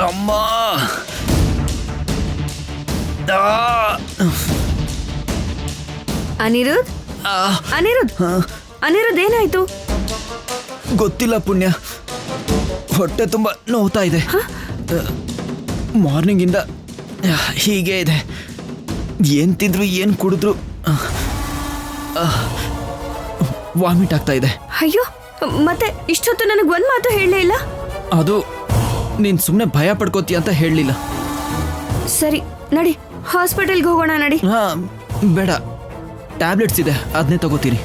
ಅಮ್ಮ ಅನಿರುದ್ಧ್ ಅನಿರುದ್ಧ್ ಅನಿರುದ್ಧ್ ಏನಾಯ್ತು? ಗೊತ್ತಿಲ್ಲ ಪುಣ್ಯ, ಹೊಟ್ಟೆ ತುಂಬ ನೋವ್ತಾ ಇದೆ. ಮಾರ್ನಿಂಗಿಂದ ಹೀಗೆ ಇದೆ. ಏನು ತಿಂದ್ರು ಏನು ಕುಡಿದ್ರು ವಾಮಿಟ್ ಆಗ್ತಾ ಇದೆ. ಅಯ್ಯೋ, ಮತ್ತೆ ಇಷ್ಟೊತ್ತು ನನಗೆ ಒಂದ್ ಮಾತು ಹೇಳಲೇ ಇಲ್ಲ. ಅದು ನೀನು ಸುಮ್ಮನೆ ಭಯ ಪಡ್ಕೋತೀಯ ಅಂತ ಹೇಳಲಿಲ್ಲ. ಸರಿ ನಡಿ, ಹಾಸ್ಪಿಟಲ್ಗೆ ಹೋಗೋಣ ನಡಿ. ಬೇಡ, ಟ್ಯಾಬ್ಲೆಟ್ಸ್ ಇದೆ, ಅದನ್ನೇ ತಗೋತೀನಿ.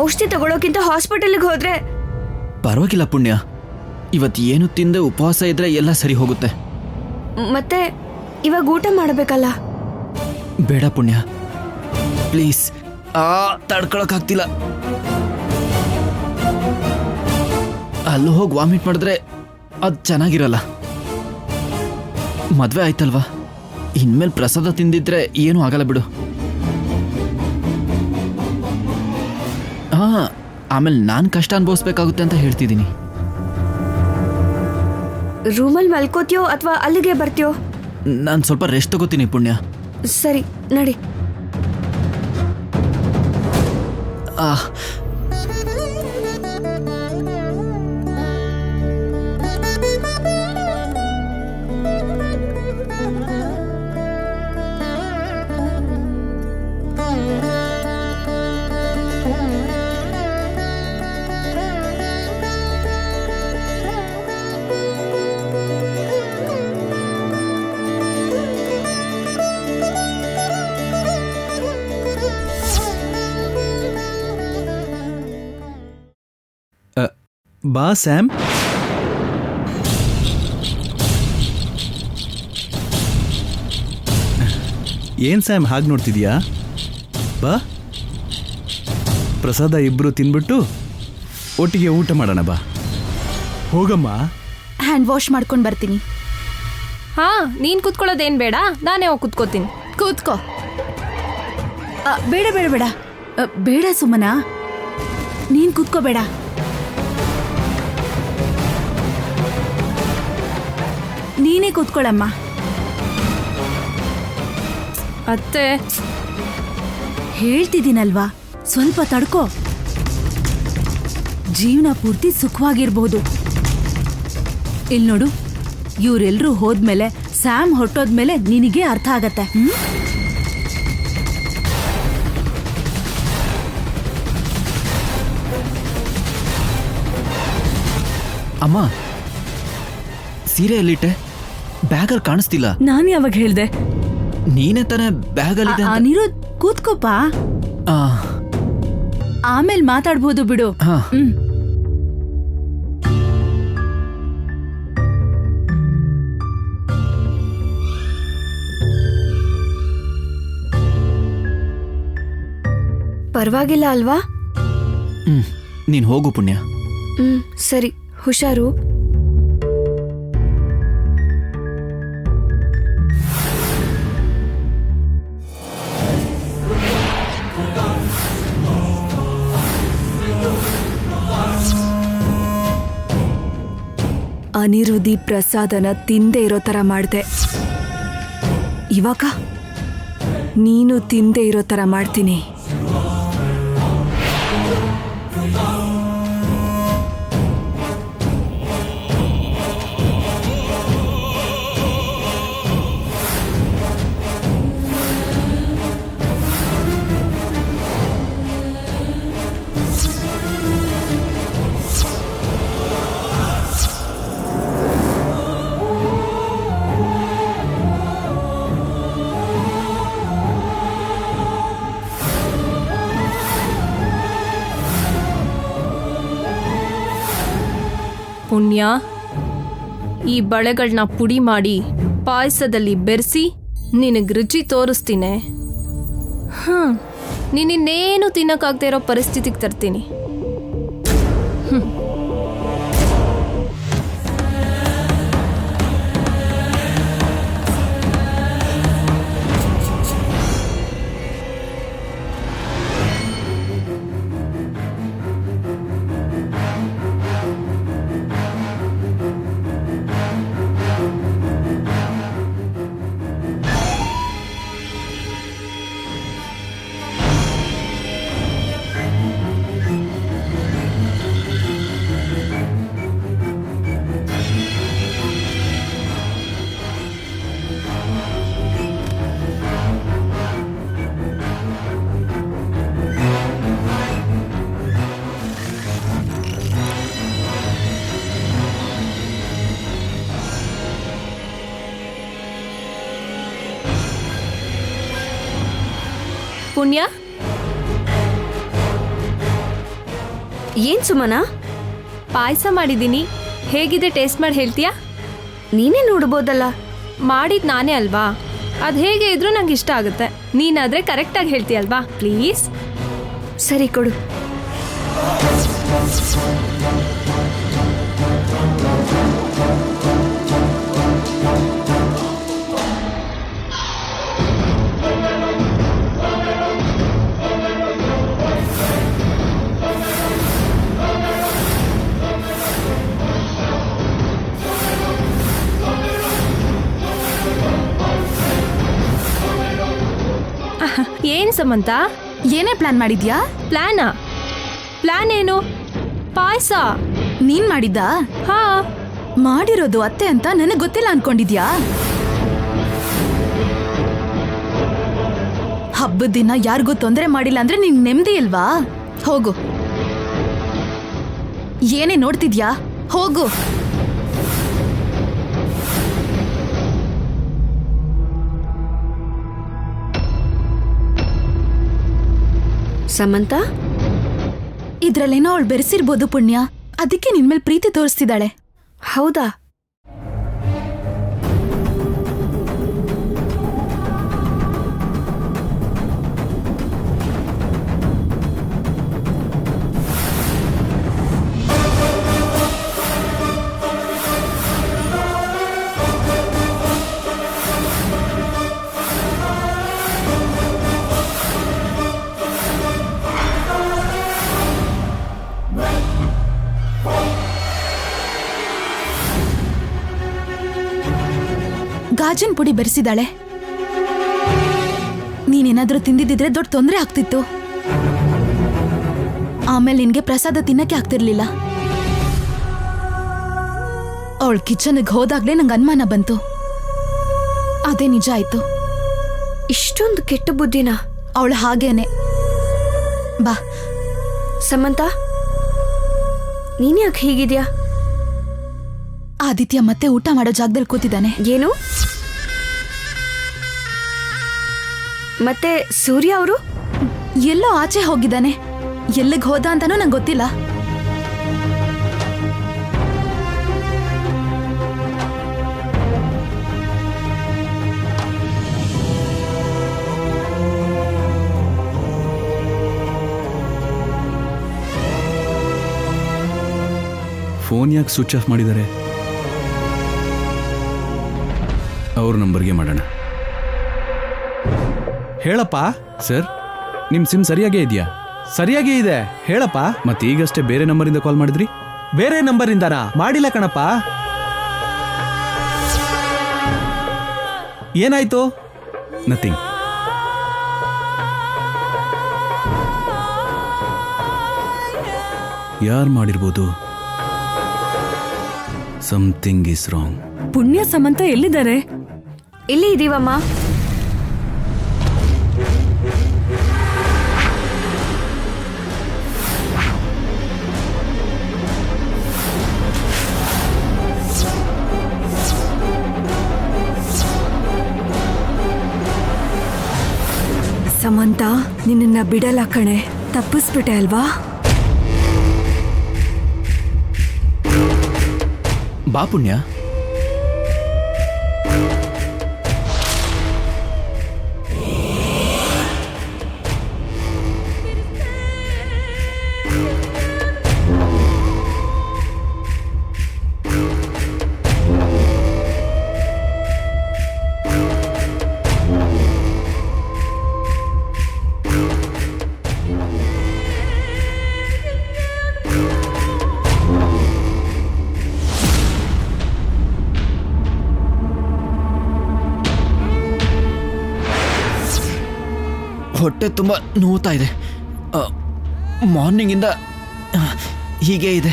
ಔಷಧಿ ತಗೊಳ್ಳೋಕ್ಕಿಂತ ಹಾಸ್ಪಿಟಲ್ಗೆ ಹೋದ್ರೆ. ಪರವಾಗಿಲ್ಲ ಪುಣ್ಯ, ಇವತ್ತು ಏನು ತಿಂದೆ ಉಪವಾಸ ಇದ್ರೆ ಎಲ್ಲ ಸರಿ ಹೋಗುತ್ತೆ. ಮತ್ತೆ ಇವಾಗ ಊಟ ಮಾಡಬೇಕಲ್ಲ. ಬೇಡ ಪುಣ್ಯ, ಪ್ಲೀಸ್. ತಡ್ಕೊಳಕ್ಕಾಗ್ತಿಲ್ಲ. ಅಲ್ಲೂ ಹೋಗಿ ವಾಮಿಟ್ ಮಾಡಿದ್ರೆ ಅದು ಚೆನ್ನಾಗಿರಲ್ಲ. ಮದುವೆ ಆಯ್ತಲ್ವಾ, ಇನ್ಮೇಲೆ ಪ್ರಸಾದ ತಿಂದಿದ್ರೆ ಏನೂ ಆಗಲ್ಲ ಬಿಡು. ಆಮೇಲೆ ನಾನು ಕಷ್ಟ ಅನುಭವಿಸ್ಬೇಕಾಗುತ್ತೆ ಅಂತ ಹೇಳ್ತಿದ್ದೀನಿ. ರೂಮಲ್ಲಿ ಮಲ್ಕೋತೀಯೋ ಅಥವಾ ಅಲ್ಲಿಗೆ ಬರ್ತೀಯೋ? ನಾನು ಸ್ವಲ್ಪ ರೆಸ್ಟ್ ತಗೋತೀನಿ ಪುಣ್ಯ. ಸರಿ ನಡಿ. ಬಾ ಸ್ಯಾಮ್. ಏನ್ ಸ್ಯಾಮ್ ಹಾಗೆ ನೋಡ್ತಿದ್ಯಾ? ಬಾ, ಪ್ರಸಾದ ಇಬ್ರು ತಿನ್ಬಿಟ್ಟು ಒಟ್ಟಿಗೆ ಊಟ ಮಾಡೋಣ. ಬಾ, ಹೋಗಮ್ಮ. ಹ್ಯಾಂಡ್ ವಾಶ್ ಮಾಡ್ಕೊಂಡು ಬರ್ತೀನಿ. ನೀನ್ ಕುತ್ಕೊಳ್ಳೋದೇನ್ ಬೇಡ, ನಾನೇ ಹೋಗಿ ಕುತ್ಕೋತೀನಿ. ಕೂತ್ಕೋ. ಬೇಡ ಬೇಡ ಬೇಡ ಬೇಡ ಸುಮನ, ನೀನ್ ಕೂತ್ಕೋಬೇಡ. ನೀನೇ ಕೂತ್ಕೊಳ್ಳಮ್ಮ. ಅತ್ತೆ, ಹೇಳ್ತಿದ್ದೀನಲ್ವಾ, ಸ್ವಲ್ಪ ತಡ್ಕೋ. ಜೀವನ ಪೂರ್ತಿ ಸುಖವಾಗಿರ್ಬಹುದು. ಇಲ್ಲಿ ನೋಡು, ಇವರೆಲ್ಲರೂ ಹೋದ್ಮೇಲೆ, ಸ್ಯಾಮ್ ಹೊರಟೋದ್ಮೇಲೆ ನಿನಗೆ ಅರ್ಥ ಆಗತ್ತೆ. ಅಮ್ಮ, ಸೀರೆ ಎಲ್ಲಿಟ್ಟೆ? ಬ್ಯಾಗಲ್ಲಿ ಕಾಣಿಸ್ತಿಲ್ಲ. ನಾನು ಯಾವಾಗ ಹೇಳ್ದೆ? ನೀನೇ ತಾನೇ ಬ್ಯಾಗಲ್ಲಿದೆ. ಅನಿರುದ್ಧ್, ಕೂತ್ಕೋಪ. ಆಮೇಲೆ ಮಾತಾಡ್ಬೋದು ಬಿಡು. ಪರವಾಗಿಲ್ಲ ಅಲ್ವಾ? ನೀನ್ ಹೋಗು ಪುಣ್ಯ. ಸರಿ, ಹುಷಾರು. ಅನಿರುದ್ಧಿ ಪ್ರಸಾದನ ತಿಂದೇ ಇರೋ ತರ ಮಾಡ್ದೆ. ಇವಾಗ ನೀನು ತಿಂದೇ ಇರೋ ತರ ಮಾಡ್ತೀನಿ. ಪುಣ್ಯ, ಈ ಬಳೆಗಳನ್ನ ಪುಡಿ ಮಾಡಿ ಪಾಯಸದಲ್ಲಿ ಬೆರೆಸಿ ನಿನಗೆ ರುಚಿ ತೋರಿಸ್ತೀನಿ. ನೀನಿನ್ನೇನು ತಿನ್ನಕ್ಕಾಗದೇ ಇರೋ ಪರಿಸ್ಥಿತಿಗೆ ತರ್ತೀನಿ. ಪುಣ್ಯ, ಏನ್ ಸುಮನ? ಪಾಯಸ ಮಾಡಿದ್ದೀನಿ. ಹೇಗಿದೆ ಟೇಸ್ಟ್ ಮಾಡಿ ಹೇಳ್ತೀಯಾ? ನೀನೇ ನೋಡ್ಬೋದಲ್ಲ. ಮಾಡಿದ್ ನಾನೇ ಅಲ್ವಾ, ಅದು ಹೇಗೆ ಇದ್ರೂ ನಂಗೆ ಇಷ್ಟ ಆಗುತ್ತೆ. ನೀನಾದ್ರೆ ಕರೆಕ್ಟಾಗಿ ಹೇಳ್ತೀಯಲ್ವಾ? ಪ್ಲೀಸ್. ಸರಿ ಕೊಡು. ಏನ್ ಸಮಂತ, ಏನೇ ಪ್ಲಾನ್ ಮಾಡಿದ್ಯಾ? ಪ್ಲಾನ್ ಏನು? ಪಾಯಸ. ನೀನ್ ಮಾಡಿದ್ದಾ? ಹಾ. ಮಾಡಿರೋದು ಅತ್ತೆ ಅಂತ ನನಗೆ ಗೊತ್ತಿಲ್ಲ ಅನ್ಕೊಂಡಿದ್ಯಾ? ಹಬ್ಬದ ದಿನ ಯಾರಿಗೂ ತೊಂದರೆ ಮಾಡಿಲ್ಲ ಅಂದ್ರೆ ನಿಂಗ್ ನೆಮ್ಮದಿ ಇಲ್ವಾ? ಹೋಗು. ಏನೇ ನೋಡ್ತಿದ್ಯಾ? ಹೋಗು. ಸಮಂತ, ಇದ್ರಲ್ಲೇನೋ ಅವಳು ಬೆರೆಸಿರ್ಬೋದು ಪುಣ್ಯ. ಅದಕ್ಕೆ ನಿನ್ಮೇಲೆ ಪ್ರೀತಿ ತೋರಿಸ್ತಿದ್ದಾಳೆ. ಹೌದಾ? ಗಾಜನ್ ಪುಡಿ ಬೆರೆಸಿದಾಳೆ. ನೀನೇನಾದ್ರೂ ತಿಂದಿದ್ರೆ ದೊಡ್ಡ ತೊಂದರೆ ಆಗ್ತಿತ್ತು. ಆಮೇಲೆ ನಿನ್ಗೆ ಪ್ರಸಾದ ತಿನ್ನಕ್ಕೆ ಆಗ್ತಿರ್ಲಿಲ್ಲ. ಅವಳು ಕಿಚನ್ಗೆ ಹೋದಾಗ್ಲೇ ನಂಗೆ ಅನುಮಾನ ಬಂತು. ಅದೇ ನಿಜ ಆಯ್ತು. ಇಷ್ಟೊಂದು ಕೆಟ್ಟ ಬುದ್ಧಿನ? ಅವಳು ಹಾಗೇನೆ. ಬಾ. ಸಮಂತ, ನೀನ್ಯಾಕೆ ಹೀಗಿದ್ಯಾ? ಆದಿತ್ಯ ಮತ್ತೆ ಊಟ ಮಾಡೋ ಜಾಗದಲ್ಲಿ ಕೂತಿದ್ದಾನೆ. ಏನು? ಮತ್ತೆ ಸೂರ್ಯ ಅವರು? ಎಲ್ಲೋ ಆಚೆ ಹೋಗಿದ್ದಾನೆ. ಎಲ್ಲಿಗೆ ಹೋದ ಅಂತಾನೂ ನಂಗೆ ಗೊತ್ತಿಲ್ಲ. ಫೋನ್ ಯಾಕೆ ಸ್ವಿಚ್ ಆಫ್ ಮಾಡಿದ್ದಾರೆ? ಅವ್ರ ನಂಬರ್ಗೆ ಮಾಡೋಣ. ಹೇಳಪ್ಪ. ಸರ್, ನಿಮ್ಮ ಸಿಮ್ ಸರಿಯಾಗೇ ಇದೆಯಾ? ಸರಿಯಾಗೇ ಇದೆ, ಹೇಳಪ್ಪ. ಮತ್ತೆ ಈಗಷ್ಟೇ ಬೇರೆ ನಂಬರಿಂದ ಕಾಲ್ ಮಾಡಿದ್ರಿ? ಬೇರೆ ನಂಬರಿಂದನಾ? ಮಾಡಿಲ್ಲ ಕಣಪ್ಪ. ಏನಾಯ್ತು? ನಥಿಂಗ್. ಯಾರು ಮಾಡಿರ್ಬೋದು? Something is wrong. ಪುಣ್ಯ ಸಮಂತ ಎಲ್ಲಿದ್ದಾರೆ? ಇಲ್ಲಿ ಇದೀವಮ್ಮ. ಸಮಂತ, ನಿನ್ನ ಬಿಡಲ್ಲ ಕಣೆ. ತಪ್ಪಿಸ್ಬಿಟ್ಟೆ ಅಲ್ವಾ? ಬಾ ಪುಣ್ಯ. ಹೊಟ್ಟೆ ತುಂಬ ನೋವ್ತಾ ಇದೆ. ಮಾರ್ನಿಂಗಿಂದ ಹೀಗೆ ಇದೆ.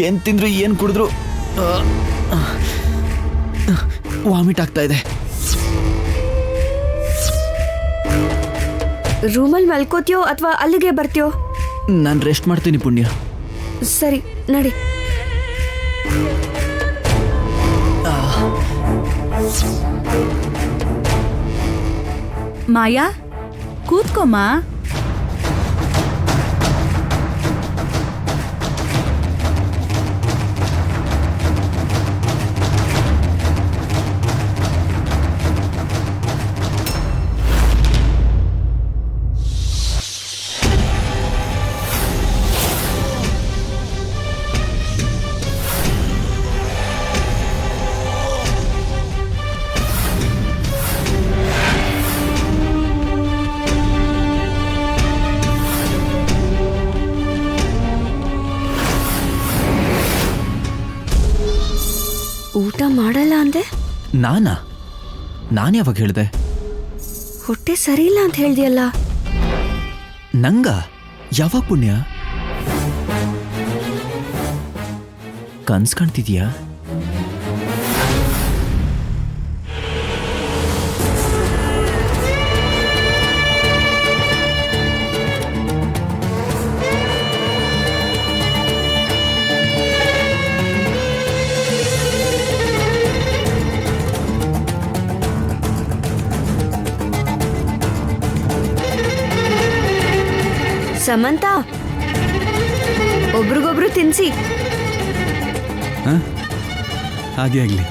ಏನು ತಿಂದ್ರು ಏನು ಕುಡಿದ್ರು ವಾಮಿಟ್ ಆಗ್ತಾ ಇದೆ. ರೂಮಲ್ಲಿ ಮಲ್ಕೋತೀಯೋ ಅಥವಾ ಅಲ್ಲಿಗೆ ಬರ್ತೀಯೋ? ನಾನು ರೆಸ್ಟ್ ಮಾಡ್ತೀನಿ ಪುಣ್ಯ. ಸರಿ, ನಡಿ. ಮಾಯಾ, ಕೂತ್ಕೊಮ್ಮ. ಊಟ ಮಾಡಲ್ಲ ಅಂದೆ? ನಾನು ಯಾವಾಗ ಹೇಳ್ದೆ? ಹೊಟ್ಟೆ ಸರಿ ಇಲ್ಲ ಅಂತ ಹೇಳ್ದಿಯಲ್ಲ. ನಂಗ ಯಾವಾಗ ಪುಣ್ಯ? ಕನ್ಸ್ ಕಾಣ್ತಿದ್ಯಾ? ಸಮಂತ, ಒಬ್ರಿಗೊಬ್ರು ತಿನ್ಸಿ. ಹಾಗೆ ಆಗಲಿ.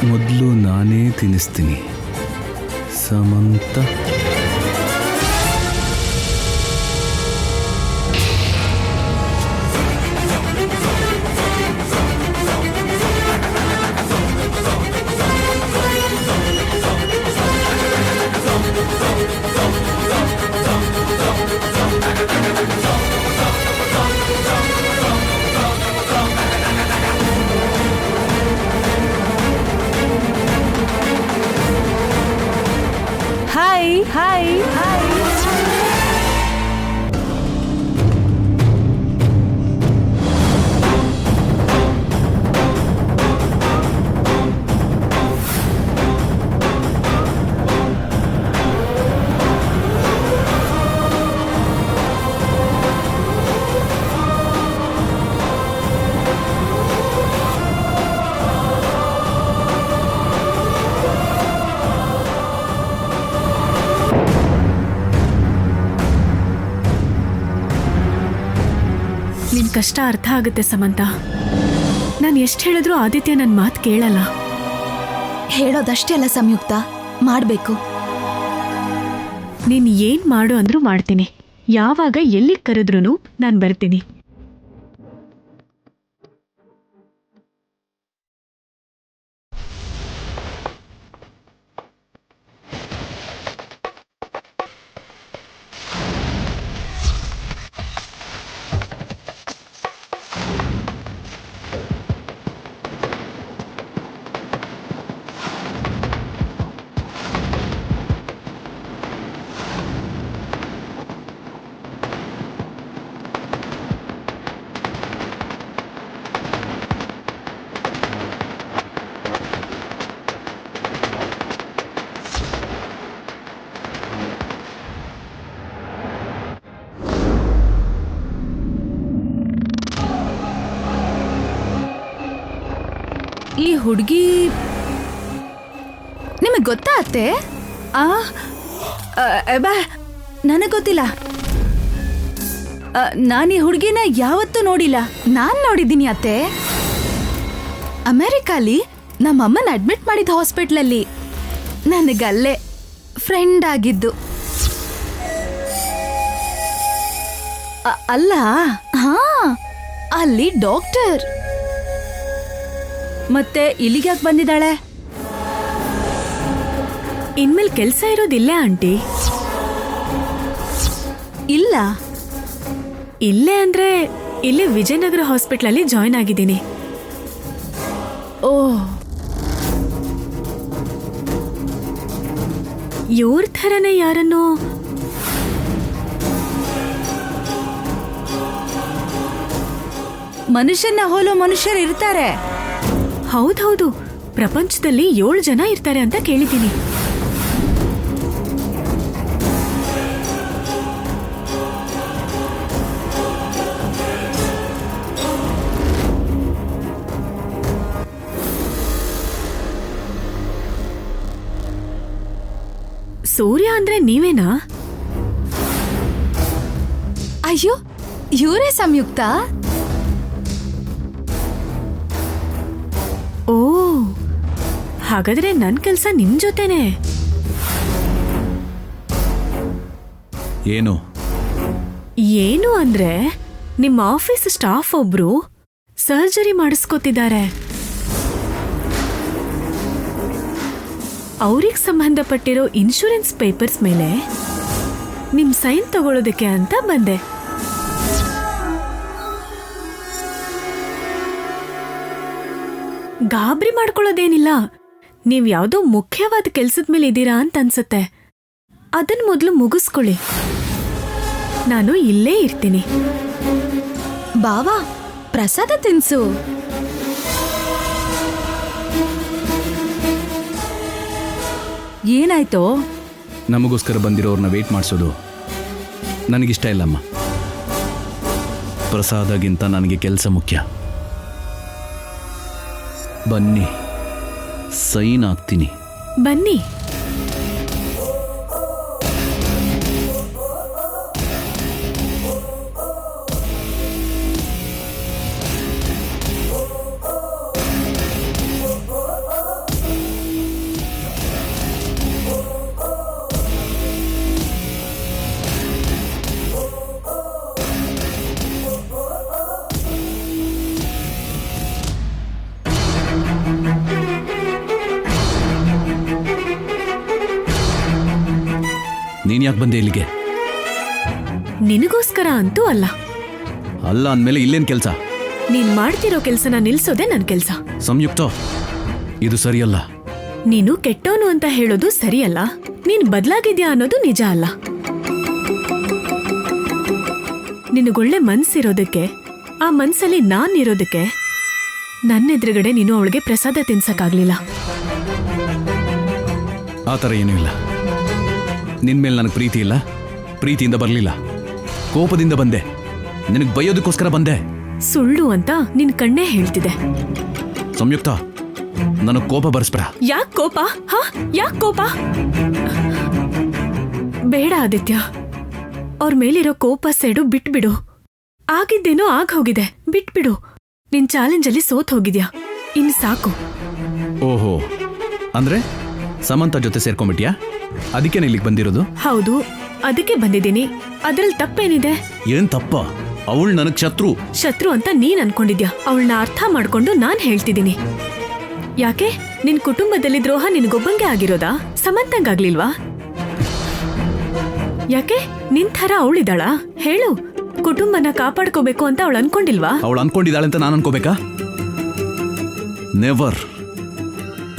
ಮೊದಲು ನಾನೇ ತಿನ್ನಿಸ್ತೀನಿ. Samantha, hi hi hi. ನಿನ್ ಕಷ್ಟ ಅರ್ಥ ಆಗುತ್ತೆ ಸಮಂತ. ನಾನು ಎಷ್ಟು ಹೇಳಿದ್ರು ಆದಿತ್ಯ ನನ್ನ ಮಾತು ಕೇಳಲ್ಲ. ಹೇಳೋದಷ್ಟೇ ಅಲ್ಲ ಸಂಯುಕ್ತ, ಮಾಡಬೇಕು. ನೀನ್ ಏನ್ ಮಾಡು ಅಂದ್ರೂ ಮಾಡ್ತೀನಿ. ಯಾವಾಗ ಎಲ್ಲಿ ಕರೆದ್ರೂ ನಾನು ಬರ್ತೀನಿ. ಈ ಹುಡುಗಿ ನಿಮಗೆ ಗೊತ್ತಾ ಅತ್ತೆ? ನನಗೆ ಗೊತ್ತಿಲ್ಲ. ನಾನು ಈ ಹುಡುಗಿನ ಯಾವತ್ತೂ ನೋಡಿಲ್ಲ. ನಾನ್ ನೋಡಿದ್ದೀನಿ ಅತ್ತೆ. ಅಮೆರಿಕಾಲಿ ನಮ್ಮಮ್ಮನ ಅಡ್ಮಿಟ್ ಮಾಡಿದ ಹಾಸ್ಪಿಟ್ಲಲ್ಲಿ ನನಗಲ್ಲೇ ಫ್ರೆಂಡ್ ಆಗಿದ್ದು. ಅಲ್ಲ, ಹಾ, ಅಲ್ಲಿ ಡಾಕ್ಟರ್. ಮತ್ತೆ ಇಲ್ಲಿಗೆ ಯಾಕೆ ಬಂದಿದ್ದಾಳೆ? ಇನ್ಮೇಲೆ ಕೆಲಸ ಇರೋದಿಲ್ಲ ಆಂಟಿ. ಇಲ್ಲ, ಇಲ್ಲೇ ಅಂದ್ರೆ ಇಲ್ಲೇ ವಿಜಯನಗರ ಹಾಸ್ಪಿಟ್ಲಲ್ಲಿ ಜಾಯ್ನ್ ಆಗಿದ್ದೀನಿ. ಓಹ್, ಇವ್ರ ಥರನೇ ಯಾರನ್ನೋ ಮನುಷ್ಯನ ಹೋಲೋ ಮನುಷ್ಯರು ಇರ್ತಾರೆ. ಹೌದೌದು, ಪ್ರಪಂಚದಲ್ಲಿ 7 ಜನ ಇರ್ತಾರೆ ಅಂತ ಕೇಳಿದ್ದೀನಿ. ಸೂರ್ಯ ಅಂದ್ರೆ ನೀವೇನಾ? ಅಯ್ಯೋ ಇವರೇ ಸಂಯುಕ್ತ. ಓ, ಹಾಗಾದ್ರೆ ನನ್ ಕೆಲ್ಸ ನಿಮ್ ಜೊತೆನೆ. ಏನು? ಏನು ಅಂದ್ರೆ ನಿಮ್ಮ ಆಫೀಸ್ ಸ್ಟಾಫ್ ಒಬ್ರು ಸರ್ಜರಿ ಮಾಡಿಸ್ಕೊತಿದ್ದಾರೆ. ಅವ್ರಿಗೆ ಸಂಬಂಧಪಟ್ಟಿರೋ ಇನ್ಶೂರೆನ್ಸ್ ಪೇಪರ್ಸ್ ಮೇಲೆ ನಿಮ್ ಸೈನ್ ತಗೊಳ್ಳೋದಕ್ಕೆ ಅಂತ ಬಂದೆ. ಗಾಬರಿ ಮಾಡ್ಕೊಳ್ಳೋದೇನಿಲ್ಲ. ನೀವ್ ಯಾವ್ದೋ ಮುಖ್ಯವಾದ ಕೆಲ್ಸದ ಮೇಲೆ ಇದ್ದೀರಾ ಅಂತ ಅನ್ಸುತ್ತೆ. ಅದನ್ ಮೊದಲು ಮುಗಿಸ್ಕೊಳ್ಳಿ. ನಾನು ಇಲ್ಲೇ ಇರ್ತೀನಿ. ಬಾವಾ ಪ್ರಸಾದ ತಿನ್ಸು. ಏನಾಯ್ತೋ? ನಮಗೋಸ್ಕರ ಬಂದಿರೋರ್ನ ವೇಟ್ ಮಾಡಿಸೋದು ನನಗಿಷ್ಟ ಇಲ್ಲಮ್ಮ. ಪ್ರಸಾದಗಿಂತ ನನಗೆ ಕೆಲಸ ಮುಖ್ಯ. ಬನ್ನಿ, ಸೈನ್ ಆಗ್ತೀನಿ. ಬನ್ನಿ. ನೀನ್ ಯಾಕೆ ಬಂದೆ ಇಲ್ಲಿಗೆ? ನಿನಗೋಸ್ಕರ ಅಂತೂ ಅಲ್ಲ. ಅಲ್ಲ ಅಂದಮೇಲೆ ಇಲ್ಲೇನ್ ಕೆಲಸ? ನೀನ್ ಮಾಡ್ತಿರೋ ಕೆಲ್ಸನ ನಿಲ್ಸೋದೇ ನನ್ ಕೆಲ್ಸ. ಸಂಯುಕ್ತ, ಇದು ಸರಿಯಲ್ಲ. ನೀನು ಕೆಟ್ಟವನು ಅಂತ ಹೇಳೋದು ಸರಿಯಲ್ಲ. ನೀನ್ ಬದ್ಲಾಗಿದ್ಯಾ ಅನ್ನೋದು ನಿಜ ಅಲ್ಲ. ನಿನಗೊಳ್ಳೆ ಮನ್ಸಿರೋದಕ್ಕೆ, ಆ ಮನ್ಸಲ್ಲಿ ನಾನ್ ಇರೋದಕ್ಕೆ ನನ್ನೆದುರುಗಡೆ ನೀನು ಅವಳಿಗೆ ಪ್ರಸಾದ ತಿನ್ಸಕ್ಕಾಗ್ಲಿಲ್ಲ. ಆ ಥರ ಏನೂ ಇಲ್ಲ. ನಿನ್ ಮೇಲೆ ನನಗೆ ಪ್ರೀತಿ ಇಲ್ಲ, ಪ್ರೀತಿಯಿಂದ ಬರಲಿಲ್ಲ, ಕೋಪದಿಂದ ಬಂದೆ. ನಿನಗೆ ಬೈಯೋದಕ್ಕೋಸ್ಕರ ಬಂದೆ. ಸುಳ್ಳು ಅಂತ ನಿನ್ ಕಣ್ಣೇ ಹೇಳ್ತಿದೆ. ಸಂಯುಕ್ತ, ನನಗೆ ಕೋಪ ಬರ್ಸ್ಬೇಡ. ಯಾಕ್ ಕೋಪ? ಯಾಕ್ ಕೋಪ? ಬೇಡ ಆದಿತ್ಯ, ಅವ್ರ ಮೇಲಿರೋ ಕೋಪ ಸೆಡು ಬಿಟ್ಬಿಡು. ಆಗಿದ್ದೇನೋ ಆಗ್ ಹೋಗಿದೆ, ಬಿಟ್ಬಿಡು. ನಿನ್ ಚಾಲೆಂಜಲ್ಲಿ ಸೋತ್ ಹೋಗಿದ್ಯಾ, ಇನ್ ಸಾಕು. ಓಹೋ, ಅಂದ್ರೆ ಸಮಂತ ಜೊತೆ ಸೇರ್ಕೊಂಡ್ಬಿಟ್ಯಾ? ಅದಕ್ಕೆ ಇಲ್ಲಿಗೆ ಬಂದಿರೋದು? ಹೌದು, ಅದಕ್ಕೆ ಬಂದಿದ್ದೀನಿ. ಅದ್ರಲ್ಲಿ ತಪ್ಪೇನಿದೆ? ಏನ್ ತಪ್ಪ? ಅವಳು ನನಗ್ ಶತ್ರು. ಶತ್ರು ಅಂತ ನೀನ್ ಅನ್ಕೊಂಡಿದ್ಯಾ? ಅವಳನ್ನ ಅರ್ಥ ಮಾಡ್ಕೊಂಡು ನಾನ್ ಹೇಳ್ತಿದ್ದೀನಿ. ಯಾಕೆ ನಿನ್ ಕುಟುಂಬದಲ್ಲಿ ದ್ರೋಹ ನಿನ್ಗೊಬ್ಬಂಗೆ ಆಗಿರೋದಾ? ಸಮಂತಂಗಾಗ್ಲಿಲ್ವಾ? ಯಾಕೆ ನಿನ್ ಥರ ಅವಳಿದಾಳ? ಹೇಳು. ಕುಟುಂಬನ ಕಾಪಾಡ್ಕೋಬೇಕು ಅಂತ ಅವಳು ಅನ್ಕೊಂಡಿಲ್ವಾ? ಅವಳು ಅನ್ಕೊಂಡಿದ್ದಾಳೆ ಅಂತ ನಾನು ಅನ್ಕೋಬೇಕಾ? ನೆವರ್.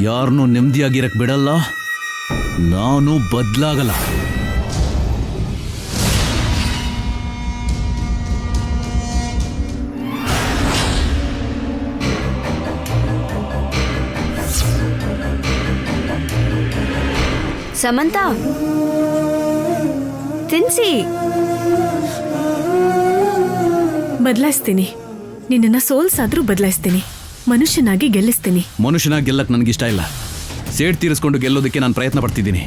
ಯಾರನ್ನೂ ನೆಮ್ಮದಿಯಾಗಿರಕ್ ಬಿಡಲ್ಲ, ನಾನು ಬದ್ಲಾಗಲ್ಲ. ಸಮಂತ, ತಿನ್ಸಿ. ಬದಲಾಯಿಸ್ತೀನಿ. ನಿನ್ನನ್ನ ಸೋಲ್ಸಾದ್ರೂ ಬದಲಾಯಿಸ್ತೀನಿ. ಮನುಷ್ಯನಾಗಿ ಗೆಲ್ಲಿಸ್ತೀನಿ. ಮನುಷ್ಯನಾಗಿ ಗೆಲ್ಲಕ್ ನನಗಿಷ್ಟ ಇಲ್ಲ. ಸೇಡ್ ತೀರಿಸ್ಕೊಂಡು ಗೆಲ್ಲೋದಕ್ಕೆ ನಾನು ಪ್ರಯತ್ನ ಪಡ್ತಿದ್ದೀನಿ.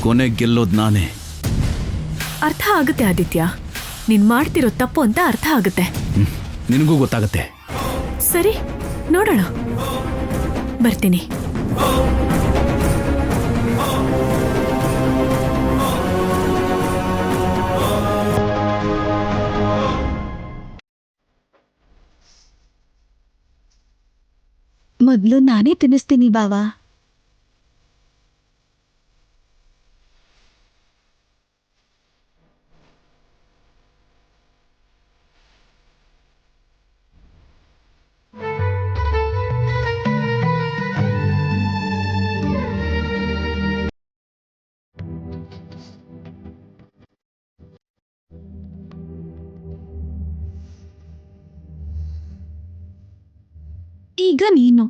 ಕೊನೆಗೆ ಗೆಲ್ಲೋದು ನಾನೇ. ಅರ್ಥ ಆಗುತ್ತೆ ಆದಿತ್ಯ, ನೀನ್ ಮಾಡ್ತಿರೋ ತಪ್ಪು ಅಂತ ಅರ್ಥ ಆಗುತ್ತೆ. ನಿನಗೂ ಗೊತ್ತಾಗತ್ತೆ. ಸರಿ, ನೋಡೋಣ. ಬರ್ತೀನಿ. ಮೊದ್ಲು ನಾನೇ ತಿನ್ನಿಸ್ತೀನಿ ಬಾವಾ. ಈಗ ನೀನು.